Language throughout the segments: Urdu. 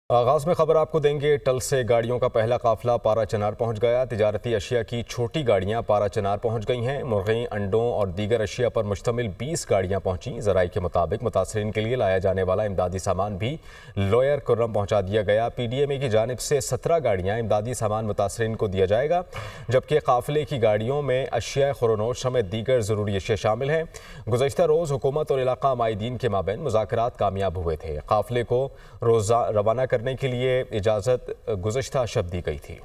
آغاز میں خبر آپ کو دیں گے۔ ٹل سے گاڑیوں کا پہلا قافلہ پارا چنار پہنچ گیا۔ تجارتی اشیاء کی چھوٹی گاڑیاں پارا چنار پہنچ گئی ہیں۔ مرغیں، انڈوں اور دیگر اشیاء پر مشتمل 20 گاڑیاں پہنچیں۔ ذرائع کے مطابق متاثرین کے لیے لایا جانے والا امدادی سامان بھی لوئر کرم پہنچا دیا گیا۔ پی ڈی ایم اے کی جانب سے 17 گاڑیاں امدادی سامان متاثرین کو دیا جائے گا، جبکہ قافلے کی گاڑیوں میں اشیاء خورونوش سمیت دیگر ضروری اشیاء شامل ہیں۔ گزشتہ روز حکومت اور علاقہ مائدین کے مابین مذاکرات کامیاب ہوئے تھے۔ قافلے کو روانہ کرنے کے لیے اجازت گزشتہ شب دی گئی تھی۔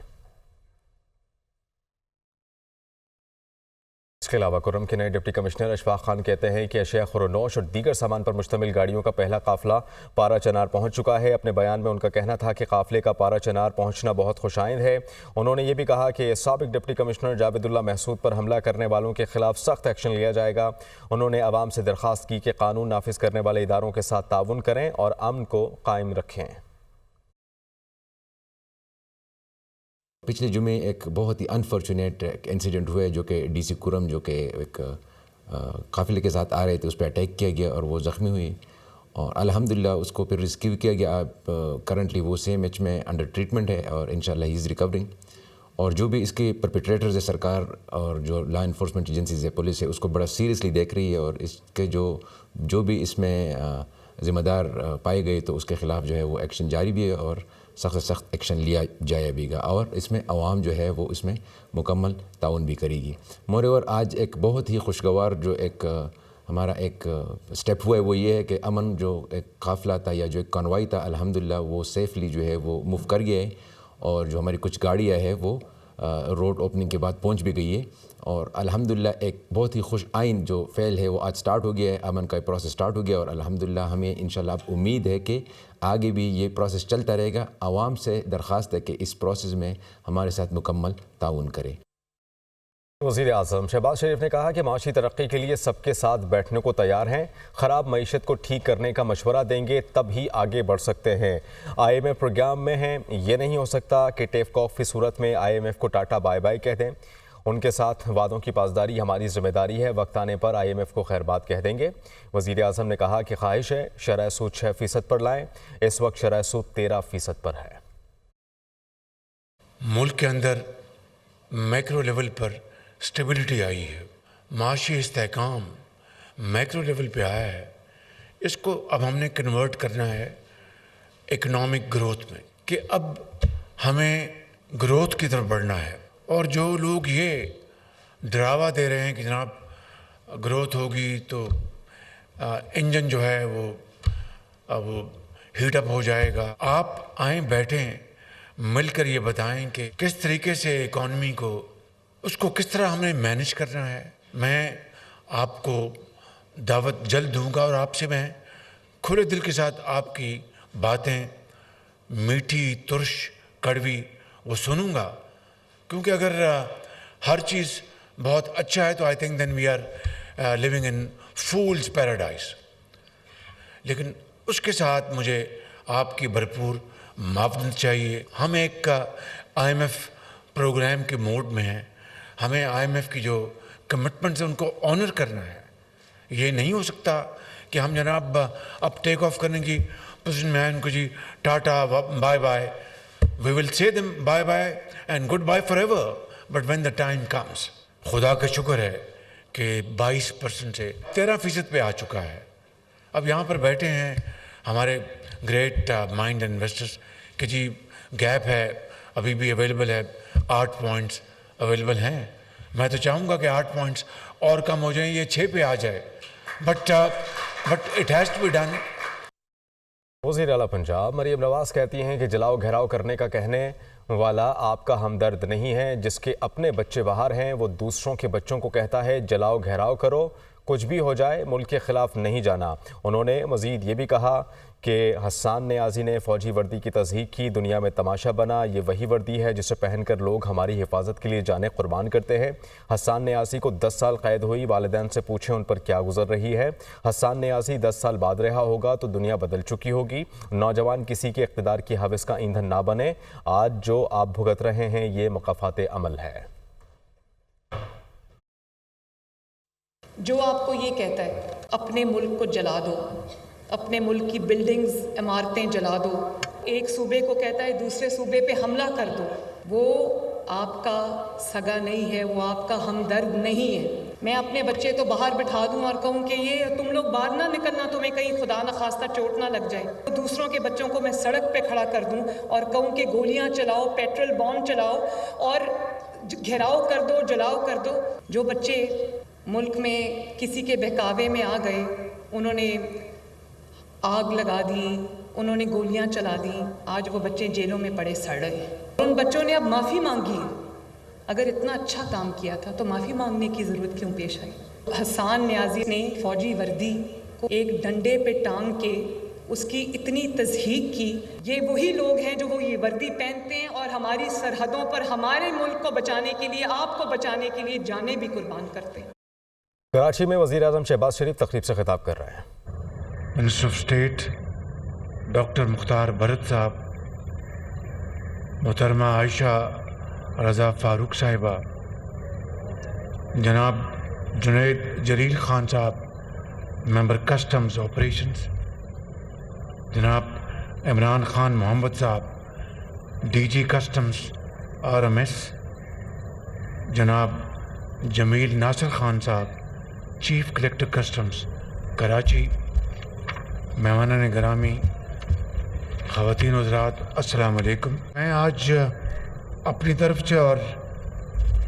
اس کے علاوہ کرم کے نئے ڈپٹی کمشنر اشفاق خان کہتے ہیں کہ اشیاء خورونوش اور دیگر سامان پر مشتمل گاڑیوں کا پہلا قافلہ پارا چنار پہنچ چکا ہے۔ اپنے بیان میں ان کا کہنا تھا کہ قافلے کا پارا چنار پہنچنا بہت خوش آئند ہے۔ انہوں نے یہ بھی کہا کہ سابق ڈپٹی کمشنر جاوید اللہ محسود پر حملہ کرنے والوں کے خلاف سخت ایکشن لیا جائے گا۔ انہوں نے عوام سے درخواست کی کہ قانون نافذ کرنے والے اداروں کے ساتھ تعاون کریں اور امن کو قائم رکھیں۔ پچھلے جمعے ایک بہت ہی انفارچونیٹ انسیڈنٹ ہوا ہے، جو کہ ڈی سی کرم جو کہ ایک قافلے کے ساتھ آ رہے تھے، اس پہ اٹیک کیا گیا اور وہ زخمی ہوئی، اور الحمدللہ اس کو پھر ریسکیو کیا گیا۔ اب کرنٹلی وہ CMH میں انڈر ٹریٹمنٹ ہے اور انشاءاللہ ہی از ریکورنگ۔ اور جو بھی اس کے پرپیٹریٹرز ہے، سرکار اور جو لا انفورسمنٹ ایجنسیز ہے، پولیس ہے، اس کو بڑا سیریسلی دیکھ رہی ہے، اور اس کے جو بھی اس میں ذمہ دار پائے گئے تو اس کے خلاف جو ہے وہ ایکشن جاری بھی ہے اور سخت سے سخت ایکشن لیا جائے بھی گا، اور اس میں عوام جو ہے وہ اس میں مکمل تعاون بھی کرے گی۔ مور اوور آج ایک بہت ہی خوشگوار جو ایک ہمارا ایک سٹیپ ہوا ہے، وہ یہ ہے کہ امن جو ایک قافلہ تھا یا جو ایک کانوائی تھا، الحمدللہ وہ سیفلی جو ہے وہ موو کر گیا ہے، اور جو ہماری کچھ گاڑیاں ہیں وہ روڈ اوپننگ کے بعد پہنچ بھی گئی ہے، اور الحمدللہ ایک بہت ہی خوش آئند جو فعل ہے وہ آج سٹارٹ ہو گیا ہے۔ امن کا پروسیس سٹارٹ ہو گیا، اور الحمدللہ ہمیں انشاءاللہ اب امید ہے کہ آگے بھی یہ پروسیس چلتا رہے گا۔ عوام سے درخواست ہے کہ اس پروسیس میں ہمارے ساتھ مکمل تعاون کرے۔ وزیر اعظم شہباز شریف نے کہا کہ معاشی ترقی کے لیے سب کے ساتھ بیٹھنے کو تیار ہیں، خراب معیشت کو ٹھیک کرنے کا مشورہ دیں گے تب ہی آگے بڑھ سکتے ہیں۔ IMF پروگرام میں ہیں، یہ نہیں ہو سکتا کہ ٹیف کاک کی صورت میں IMF کو ٹاٹا بائے بائے کہہ دیں۔ ان کے ساتھ وعدوں کی پاسداری ہماری ذمہ داری ہے، وقت آنے پر IMF کو خیر بات کہہ دیں گے۔ وزیر اعظم نے کہا کہ خواہش ہے شرح سود 6% پر لائیں، اس وقت شرح سود 13% پر ہے۔ ملک کے اندر میکرو لیول پر سٹیبلٹی آئی ہے، معاشی استحکام میکرو لیول پہ آیا ہے، اس کو اب ہم نے کنورٹ کرنا ہے اکنامک گروتھ میں، کہ اب ہمیں گروتھ کی طرف بڑھنا ہے۔ اور جو لوگ یہ ڈراوا دے رہے ہیں کہ جناب گروتھ ہوگی تو انجن جو ہے وہ ہیٹ اپ ہو جائے گا، آپ آئیں بیٹھیں مل کر یہ بتائیں کہ کس طریقے سے اکانومی کو اس کو کس طرح ہم نے مینج کرنا ہے۔ میں آپ کو دعوت جلد دوں گا، اور آپ سے میں کھلے دل کے ساتھ آپ کی باتیں میٹھی، ترش، کڑوی وہ سنوں گا، کیونکہ اگر ہر چیز بہت اچھا ہے تو I think then we are living in fools paradise, لیکن اس کے ساتھ مجھے آپ کی بھرپور معاونت چاہیے۔ ہم ایک IMF پروگرام کے موڈ میں ہیں، ہمیں IMF کی جو کمٹمنٹس ہیں ان کو آنر کرنا ہے۔ یہ نہیں ہو سکتا کہ ہم جناب اب ٹیک آف کرنے کی پوزیشن میں آئیں، ان کو جی ta-ta bye bye, we will say them bye bye and goodbye forever, but when the time comes. خدا کا شکر ہے کہ 22% سے 13% پہ آ چکا ہے۔ اب یہاں پر بیٹھے ہیں ہمارے گریٹ مائنڈ انویسٹرز کہ جی گیپ ہے، ابھی بھی اویلیبل ہے، 8 پوائنٹس اویلیبل ہیں۔ میں تو چاہوں گا کہ 8 پوائنٹس اور کم ہو جائیں، یہ 6 پہ آ جائے، but it has to be done. وزیر اعلیٰ پنجاب مریم نواز کہتی ہیں کہ جلاؤ گھیراؤ کرنے کا کہنے والا آپ کا ہمدرد نہیں ہے، جس کے اپنے بچے باہر ہیں وہ دوسروں کے بچوں کو کہتا ہے جلاؤ گھیراؤ کرو، کچھ بھی ہو جائے ملک کے خلاف نہیں جانا۔ انہوں نے مزید یہ بھی کہا کہ حسان نیازی نے فوجی وردی کی تصدیق کی، دنیا میں تماشا بنا، یہ وہی وردی ہے جسے پہن کر لوگ ہماری حفاظت کے لیے جانیں قربان کرتے ہیں۔ حسان نیازی کو 10 سال قید ہوئی، والدین سے پوچھیں ان پر کیا گزر رہی ہے۔ حسان نیازی 10 سال بعد رہا ہوگا تو دنیا بدل چکی ہوگی۔ نوجوان کسی کے اقتدار کی ہوس کا ایندھن نہ بنے، آج جو آپ بھگت رہے ہیں یہ مقافات عمل ہے۔ جو آپ کو یہ کہتا ہے اپنے ملک کو جلا دو، اپنے ملک کی بلڈنگز، عمارتیں جلا دو، ایک صوبے کو کہتا ہے دوسرے صوبے پہ حملہ کر دو، وہ آپ کا سگا نہیں ہے، وہ آپ کا ہمدرد نہیں ہے۔ میں اپنے بچے تو باہر بٹھا دوں اور کہوں کہ یہ تم لوگ باہر نہ نکلنا، تمہیں کہیں خدا نخواستہ چوٹ نہ لگ جائے، دوسروں کے بچوں کو میں سڑک پہ کھڑا کر دوں اور کہوں کہ گولیاں چلاؤ، پیٹرول بم چلاؤ اور گھیراؤ کر دو، جلاؤ کر دو۔ جو بچے ملک میں کسی کے بہکاوے میں آ گئے، انہوں نے آگ لگا دی، انہوں نے گولیاں چلا دیں، آج وہ بچے جیلوں میں پڑے سڑ رہے ہیں۔ ان بچوں نے اب معافی مانگی ہے۔ اگر اتنا اچھا کام کیا تھا تو معافی مانگنے کی ضرورت کیوں پیش آئی؟ حسان نیازی نے فوجی وردی کو ایک ڈنڈے پہ ٹانگ کے اس کی اتنی تضحیق کی، یہ وہی لوگ ہیں جو وہ یہ وردی پہنتے ہیں اور ہماری سرحدوں پر ہمارے ملک کو بچانے کے لیے، آپ کو بچانے کے لیے جانیں بھی قربان کرتے ہیں۔ کراچی میں وزیر اعظم شہباز شریف تقریب سے خطاب کر رہے ہیں۔ منسٹر آف اسٹیٹ ڈاکٹر مختار بھرت صاحب، محترمہ عائشہ رضا فاروق صاحبہ، جناب جنید جلیل خان صاحب ممبر کسٹمز آپریشنز، جناب عمران خان محمد صاحب ڈی جی کسٹمز RMS، جناب جمیل ناصر خان صاحب چیف کلیکٹر کسٹمز کراچی، مہمانان گرامی، خواتین و حضرات، السلام علیکم۔ میں آج اپنی طرف سے اور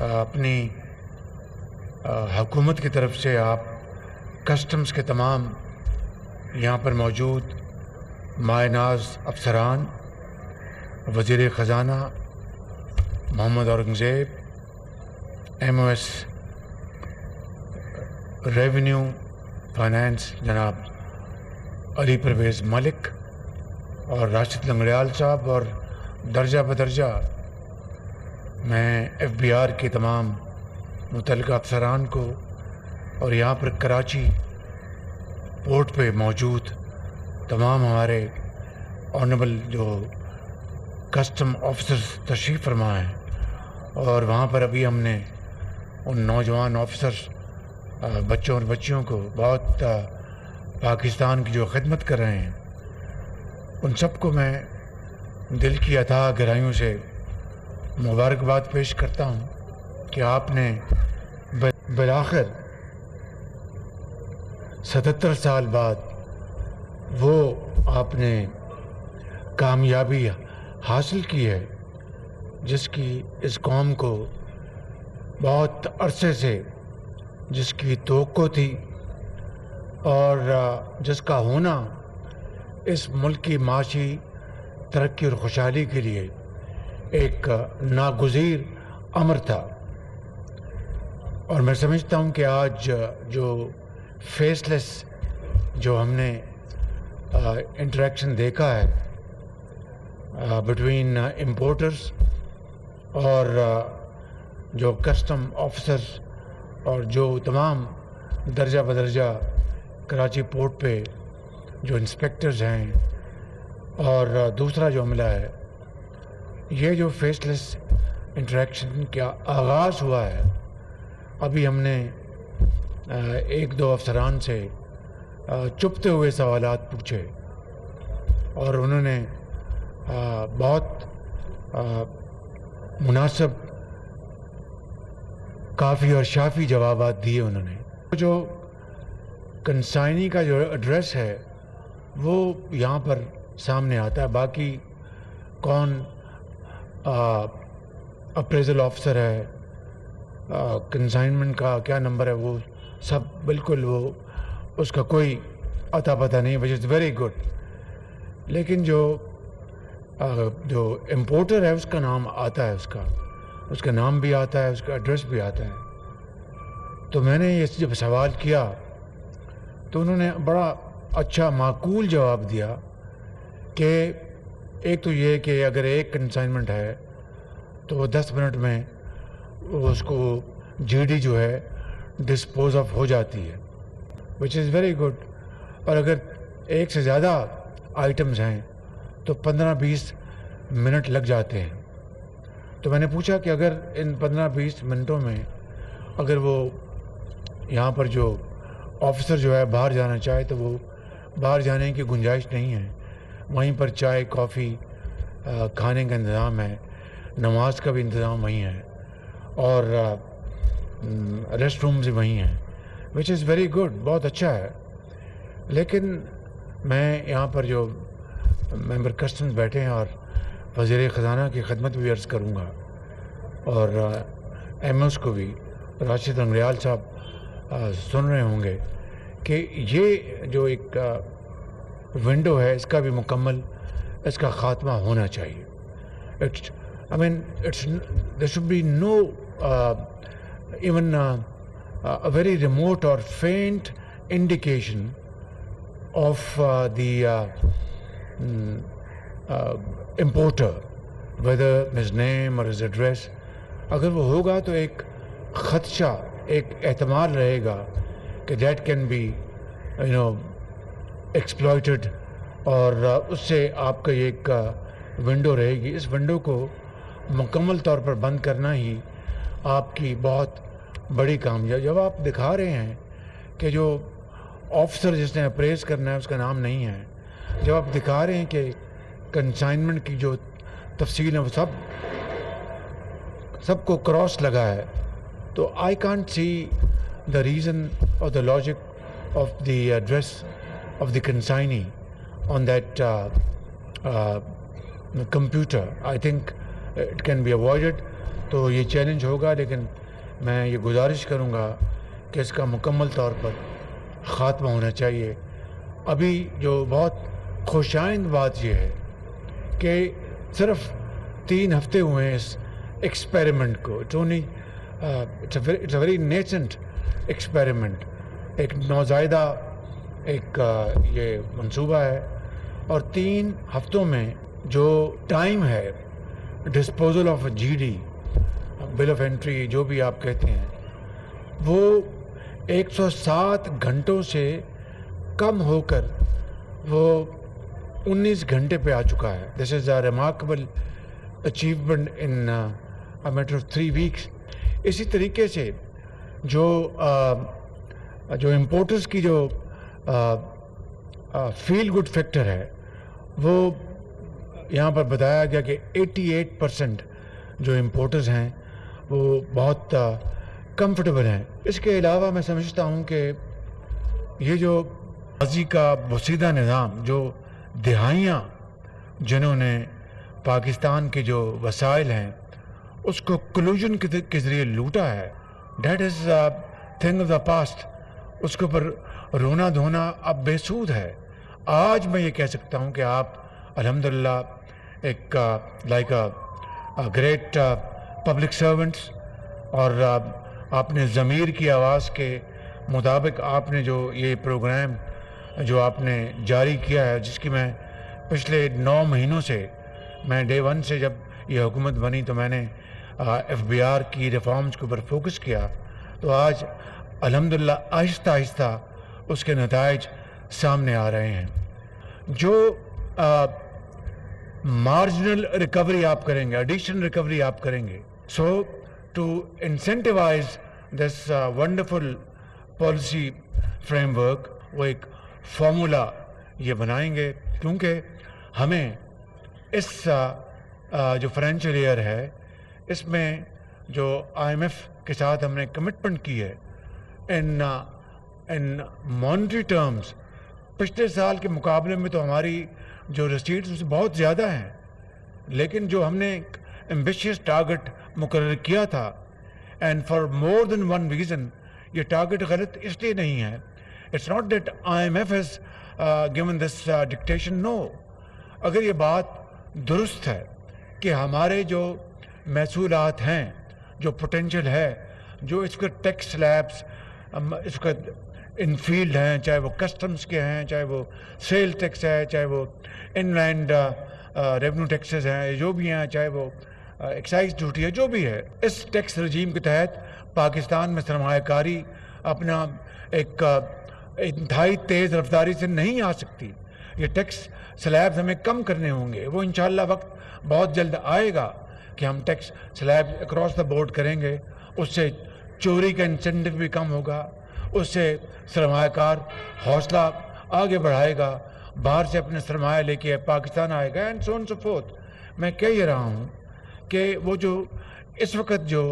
اپنی حکومت کی طرف سے آپ کسٹمز کے تمام یہاں پر موجود مائع ناز افسران، وزیر خزانہ Muhammad Aurangzeb, MOS revenue finance جناب علی پرویز ملک اور راشد لنگڑیال صاحب، اور درجہ بدرجہ میں FBR کے تمام متعلقہ افسران کو اور یہاں پر کراچی پورٹ پہ موجود تمام ہمارے آنریبل جو کسٹم آفیسرز تشریف فرما ہیں، اور وہاں پر ابھی ہم نے ان نوجوان آفیسرز بچوں اور بچیوں کو بہت پاکستان کی جو خدمت کر رہے ہیں، ان سب کو میں دل کی اتھاہ گہرائیوں سے مبارکباد پیش کرتا ہوں کہ آپ نے بالآخر 77 سال بعد وہ آپ نے کامیابی حاصل کی ہے جس کی اس قوم کو بہت عرصے سے جس کی توقع تھی، اور جس کا ہونا اس ملک کی معاشی ترقی اور خوشحالی کے لیے ایک ناگزیر امر تھا۔ اور میں سمجھتا ہوں کہ آج جو فیس لیس جو ہم نے انٹریکشن دیکھا ہے بٹوین امپورٹرز اور جو کسٹم آفیسرز اور جو تمام درجہ بدرجہ کراچی پورٹ پہ جو انسپیکٹرز ہیں، اور دوسرا جو عملہ ہے، یہ جو فیس لیس انٹریکشن کا آغاز ہوا ہے، ابھی ہم نے ایک دو افسران سے چپتے ہوئے سوالات پوچھے اور انہوں نے بہت مناسب، کافی اور شافی جوابات دیے انہوں نے۔ جو کنسائنی کا جو ایڈریس ہے وہ یہاں پر سامنے آتا ہے، باقی کون اپریزل آفیسر ہے، کنسائنمنٹ کا کیا نمبر ہے، وہ سب بالکل وہ اس کا کوئی اتا پتہ نہیں، وچ از ویری گڈ۔ لیکن جو امپورٹر ہے اس کا نام آتا ہے، اس کا نام بھی آتا ہے، اس کا ایڈریس بھی آتا ہے۔ تو میں نے یہ جب سوال کیا تو انہوں نے بڑا اچھا معقول جواب دیا کہ ایک تو یہ کہ اگر ایک کنسائنمنٹ ہے تو وہ 10 منٹ میں اس کو GD جو ہے ڈسپوز آف ہو جاتی ہے، وچ از ویری گڈ۔ اور اگر ایک سے زیادہ آئٹمز ہیں تو 15-20 منٹ لگ جاتے ہیں۔ تو میں نے پوچھا کہ اگر ان 15-20 منٹوں میں اگر وہ یہاں پر جو آفیسر جو ہے باہر جانا چاہے تو وہ باہر جانے کی گنجائش نہیں ہے، وہیں پر چائے کافی کھانے کا انتظام ہے, نماز کا بھی انتظام وہیں ہے, اور ریسٹ روم بھی وہیں ہیں, وچ از ویری گڈ, بہت اچھا ہے. لیکن میں یہاں پر جو ممبر کسٹمز بیٹھے ہیں اور وزیر خزانہ کی خدمت بھی عرض کروں گا, اور ایم ایس کو بھی, راشد انگریال صاحب سن رہے ہوں گے, کہ یہ جو ایک ونڈو ہے اس کا بھی مکمل اس کا خاتمہ ہونا چاہیے. there should be no even a very remote or faint indication of the importer, whether his name or his address. اگر وہ ہوگا تو ایک خدشہ, ایک احتمال رہے گا کہ that can be exploited, اور اس سے آپ کا یہ ایک ونڈو رہے گی. اس ونڈو کو مکمل طور پر بند کرنا ہی آپ کی بہت بڑی کامیابی. جب آپ دکھا رہے ہیں کہ جو آفیسر جس نے اپریز کرنا ہے اس کا نام نہیں ہے, جب آپ دکھا رہے ہیں کہ کنسائنمنٹ کی جو تفصیل ہے وہ سب کو کراس لگا ہے, تو I can't see the reason اور the logic of the address of the consignee on that computer. I think it can be avoided. تو یہ چیلنج ہوگا, لیکن میں یہ گزارش کروں گا کہ اس کا مکمل طور پر خاتمہ ہونا چاہیے. ابھی جو بہت خوشائند بات یہ ہے کہ صرف 3 ہفتے ہوئے ہیں اس ایکسپیریمنٹ کو. it's a very nascent experiment. ایک نوزائیدہ ایک یہ منصوبہ ہے, اور 3 ہفتوں میں جو ٹائم ہے disposal of G D, bill of entry جو بھی آپ کہتے ہیں, وہ 107 گھنٹوں سے کم ہو کر وہ 19 گھنٹے پہ آ چکا ہے. This is a remarkable achievement in a matter of 3 weeks. اسی طریقے سے جو امپورٹرز کی جو فیل گڈ فیکٹر ہے, وہ یہاں پر بتایا گیا کہ 88% جو امپورٹرز ہیں وہ بہت کمفرٹیبل ہیں. اس کے علاوہ میں سمجھتا ہوں کہ یہ جو ماضی کا بسیدہ نظام, جو دہائیاں جنہوں نے پاکستان کے جو وسائل ہیں اس کو کلوژن کے ذریعے لوٹا ہے, that is thing of the past. اس کے اوپر رونا دھونا اب بے سود ہے. آج میں یہ کہہ سکتا ہوں کہ آپ الحمدللہ ایک لائک گریٹ پبلک سرونٹس, اور آپ نے ضمیر کی آواز کے مطابق آپ نے جو یہ پروگرام جو آپ نے جاری کیا ہے, جس کی میں پچھلے 9 مہینوں سے, میں ڈے 1 سے جب یہ حکومت بنی تو میں نے FBR کی ریفارمز کے اوپر فوکس کیا, تو آج الحمدللہ آہستہ آہستہ اس کے نتائج سامنے آ رہے ہیں. جو مارجنل ریکوری آپ کریں گے, ایڈیشنل ریکوری آپ کریں گے, so to incentivize this wonderful policy framework, وہ ایک فارمولا یہ بنائیں گے, کیونکہ ہمیں اس جو فائنینشیل ایئر ہے اس میں جو IMF کے ساتھ ہم نے کمٹمنٹ کی ہے ان مانیٹری ٹرمز, پچھلے سال کے مقابلے میں تو ہماری جو ریسیٹس بہت زیادہ ہیں, لیکن جو ہم نے ایمبیشیس ٹارگٹ مقرر کیا تھا, and for more than one reason, یہ ٹارگٹ غلط اس لیے نہیں ہے, it's not that IMF has given this dictation, no. اگر یہ بات درست ہے کہ ہمارے جو محصولات ہیں, جو پوٹینشیل ہے, جو اس کے ٹیکس سلیبس اس کا ان فیلڈ ہیں, چاہے وہ کسٹمز کے ہیں, چاہے وہ سیل ٹیکس ہے, چاہے وہ ان لینڈ ریونیو ٹیکسز ہیں, جو بھی ہیں, چاہے وہ ایکسائز ڈیوٹی ہے, جو بھی ہے, اس ٹیکس رجیم کے تحت پاکستان میں سرمایہ کاری اپنا ایک انتہائی تیز رفتاری سے نہیں آ سکتی. یہ ٹیکس سلیبز ہمیں کم کرنے ہوں گے, وہ انشاءاللہ وقت بہت جلد آئے گا کہ ہم tax slab across the board کریں گے. اس سے چوری کا انسینٹیو بھی کم ہوگا, اس سے سرمایہ کار حوصلہ آگے بڑھائے گا, باہر سے اپنے سرمایہ لے کے پاکستان آئے گا, and so on so forth. میں کہہ یہ رہا ہوں کہ وہ جو اس وقت جو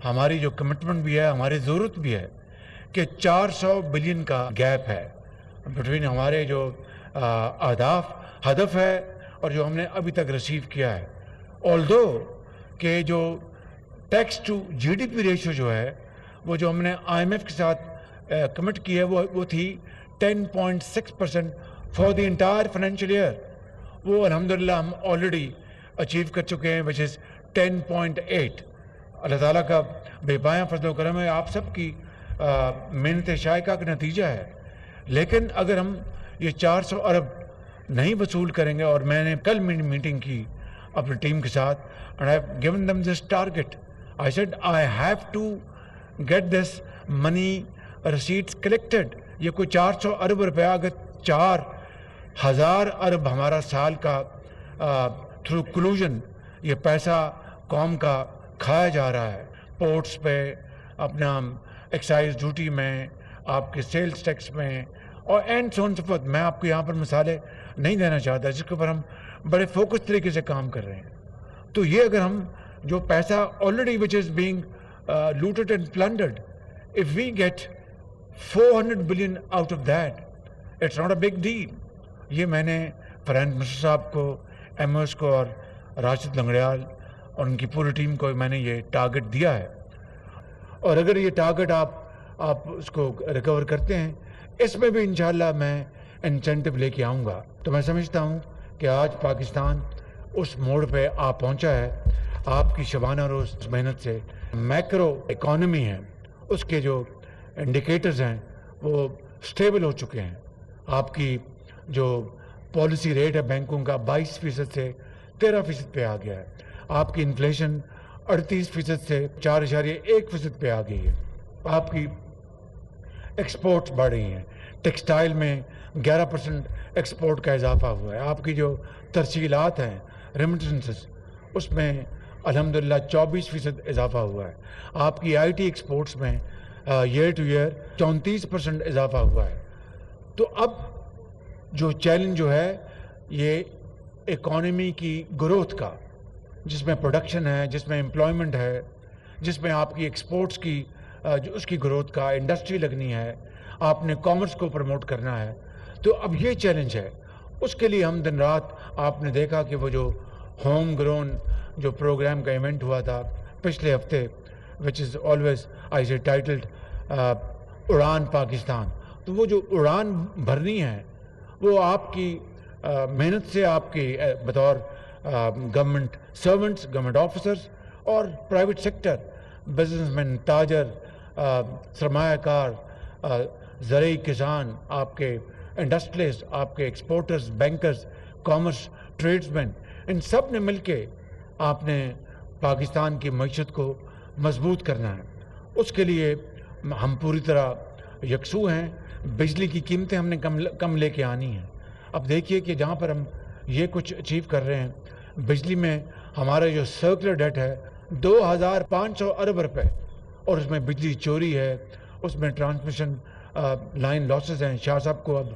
ہماری جو کمٹمنٹ بھی ہے, ہماری ضرورت بھی ہے کہ 400 بلین کا گیپ ہے بٹوین ہمارے جو ہدف ہے اور جو ہم نے ابھی تک ریسیو کیا ہے. آلدو کہ جو tax to G D P ratio جو ہے وہ جو ہم نے آئی ایم ایف کے ساتھ کمٹ کی ہے وہ تھی 10.6% for the entire financial year. وہ الحمدللہ ہم آلریڈی اچیو کر چکے ہیں وچ از 10.8. اللہ تعالیٰ کا بے پایاں فضل و کرم ہے, آپ سب کی محنت شائقہ کا نتیجہ ہے. لیکن اگر ہم یہ 400 ارب نہیں وصول کریں گے, اور میں نے کل میٹنگ کی اپنی ٹیم کے ساتھ, and I have given them this target. I said I have to get this money receipts collected. یہ کوئی 400 ارب روپیہ اگر 4,000 ارب ہمارا سال کا تھرو کلوژن یہ پیسہ قوم کا کھایا جا رہا ہے, پورٹس پہ, اپنا ایکسائز ڈیوٹی میں, آپ کے سیلز ٹیکس میں, اور and so on so forth. میں آپ کو یہاں پر مثالیں نہیں دینا چاہتا جس کے اوپر ہم بڑے فوکس طریقے سے کام کر رہے ہیں. تو یہ اگر ہم جو پیسہ already which is being looted and plundered, if we get 400 billion out of that, it's not a big deal. یہ میں نے فائنانس منسٹر صاحب کو, ایم او ایس کو اور راشد لنگڑیال اور ان کی پوری ٹیم کو میں نے یہ ٹارگٹ دیا ہے. اور اگر یہ ٹارگٹ آپ اس کو ریکور کرتے ہیں, اس میں بھی انشاءاللہ میں انسینٹو لے کے آؤں گا. تو میں سمجھتا ہوں کہ آج پاکستان اس موڑ پہ پہنچا ہے. آپ کی شبانہ روز محنت سے میکرو اکانومی ہے, اس کے جو انڈیکیٹرز ہیں وہ سٹیبل ہو چکے ہیں. آپ کی جو پالیسی ریٹ ہے بینکوں کا 22% سے 13% پہ آ گیا ہے. آپ کی انفلیشن 38% سے 4.1% پہ آ گئی ہے. آپ کی ایکسپورٹس بڑھ رہی ہیں. ٹیکسٹائل میں 11% ایکسپورٹ کا اضافہ ہوا ہے. آپ کی جو ترسیلات ہیں ریمیٹنسز, اس میں الحمدللہ 24% اضافہ ہوا ہے. آپ کی آئی ٹی ایکسپورٹس میں ایئر ٹو ایئر 34% اضافہ ہوا ہے. تو اب جو چیلنج جو ہے یہ اکانومی کی گروتھ کا, جس میں پروڈکشن ہے, جس میں امپلائمنٹ ہے, جس میں آپ کی ایکسپورٹس کی جو اس کی گروتھ کا, انڈسٹری لگنی ہے, آپ نے کامرس کو پروموٹ کرنا ہے. تو اب یہ چیلنج ہے. اس کے لیے ہم دن رات, آپ نے دیکھا کہ وہ جو ہوم گرون جو پروگرام کا ایونٹ ہوا تھا پچھلے ہفتے, وچ از آلویز آئی سے ٹائٹلڈ اڑان پاکستان. تو وہ جو اڑان بھرنی ہے وہ آپ کی محنت سے, آپ کی بطور گورنمنٹ سرونٹس, گورنمنٹ آفیسرز اور پرائیویٹ سیکٹر, بزنس مین, تاجر, سرمایہ کار, زرعی کسان, آپ کے انڈسٹریز, آپ کے ایکسپورٹرز, بینکرز, کامرس, ٹریڈز مین, ان سب نے مل کے آپ نے پاکستان کی معیشت کو مضبوط کرنا ہے. اس کے لیے ہم پوری طرح یکسو ہیں. بجلی کی قیمتیں ہم نے کم لے کے آنی ہیں. اب دیکھیے کہ جہاں پر ہم یہ کچھ اچیو کر رہے ہیں, بجلی میں ہمارا جو سرکولر ڈیٹ ہے 2500 ارب روپے, اور اس میں بجلی چوری ہے, اس میں ٹرانسمیشن لائن لاسز ہیں. شاہ صاحب کو اب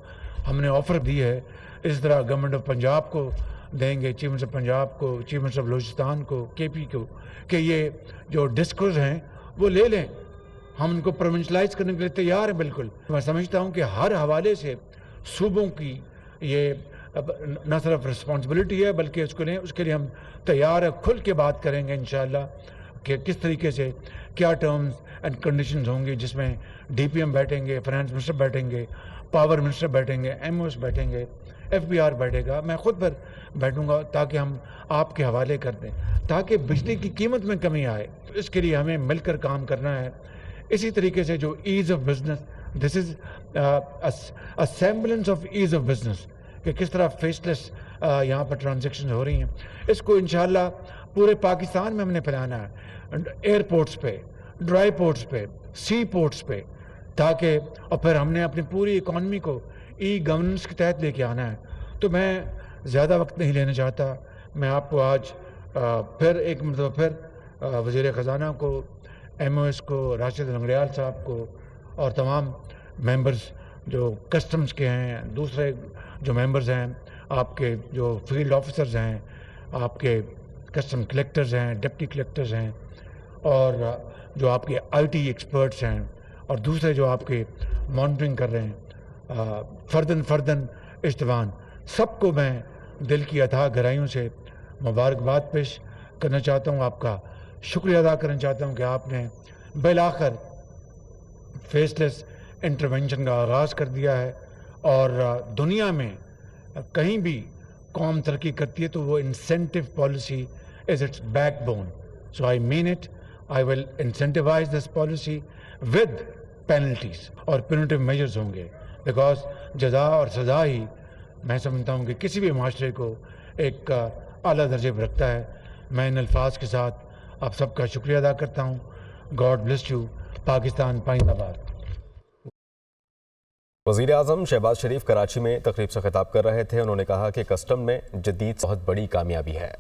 ہم نے آفر دی ہے, اس طرح گورنمنٹ آف پنجاب کو دیں گے, چیف منسٹر پنجاب کو, چیف منسٹر بلوچستان کو, کے پی کو, کہ یہ جو ڈسکوز ہیں وہ لے لیں. ہم ان کو پروونشلائز کرنے کے لیے تیار ہیں بالکل. میں سمجھتا ہوں کہ ہر حوالے سے صوبوں کی یہ نہ صرف رسپانسبلٹی ہے بلکہ اس کے لیے ہم تیار ہیں. کھل کے بات کریں گے انشاءاللہ کہ کس طریقے سے کیا ٹرمز اینڈ کنڈیشنز ہوں گی, جس میں ڈی پی ایم بیٹھیں گے, فائنانس منسٹر بیٹھیں گے, پاور منسٹر بیٹھیں گے, ایم او ایس بیٹھیں گے, ایف بی آر بیٹھے گا, میں خود پر بیٹھوں گا, تاکہ ہم آپ کے حوالے کر دیں تاکہ بجلی کی قیمت میں کمی آئے. اس کے لیے ہمیں مل کر کام کرنا ہے. اسی طریقے سے جو as of business, this is semblance of as of business, کہ کس طرح فیس لیس یہاں پر ٹرانزیکشن ہو رہی ہیں, اس کو انشاءاللہ پورے پاکستان میں ہم نے پھیلانا ہے. ایئرپورٹس پہ, ڈرائی پورٹس پہ, سی پورٹس پہ, تاکہ اور پھر ہم نے اپنی پوری اکانومی کو ای گورننس کے تحت لے کے آنا ہے. تو میں زیادہ وقت نہیں لینا چاہتا. میں آپ کو آج پھر ایک مرتبہ پھر وزیر خزانہ کو, ایم او ایس کو, راشد لنگڑیال صاحب کو, اور تمام ممبرز جو کسٹمز کے ہیں, دوسرے جو ممبرز ہیں, آپ کے جو فیلڈ آفیسرز ہیں, آپ کے کسٹم کلیکٹرز ہیں، ڈپٹی کلیکٹرز ہیں، اور جو آپ کے آئی ٹی ایکسپرٹس ہیں، اور دوسرے جو آپ کے مانیٹرنگ کر رہے ہیں، فردن اشتوان، سب کو میں دل کی اتھاہ گہرائیوں سے مبارکباد پیش کرنا چاہتا ہوں، آپ کا شکریہ ادا کرنا چاہتا ہوں کہ آپ نے بالآخر فیس لیس انٹرونشن کا آغاز کر دیا ہے، اور دنیا میں کہیں بھی قوم ترقی کرتی ہے تو وہ incentive policy is its backbone. So I mean it. I will incentivize this policy with penalties, اور پینیٹیو میجرز ہوں گے، بیکاز جزا اور سزا ہی میں سمجھتا ہوں کہ کسی بھی معاشرے کو ایک اعلیٰ درجے پر رکھتا ہے. میں ان الفاظ کے ساتھ آپ سب کا شکریہ ادا کرتا ہوں. God bless you. پاکستان پائندہ باد. وزیر اعظم شہباز شریف کراچی میں تقریب سے خطاب کر رہے تھے. انہوں نے کہا کہ کسٹم میں جدید بہت بڑی کامیابی ہے.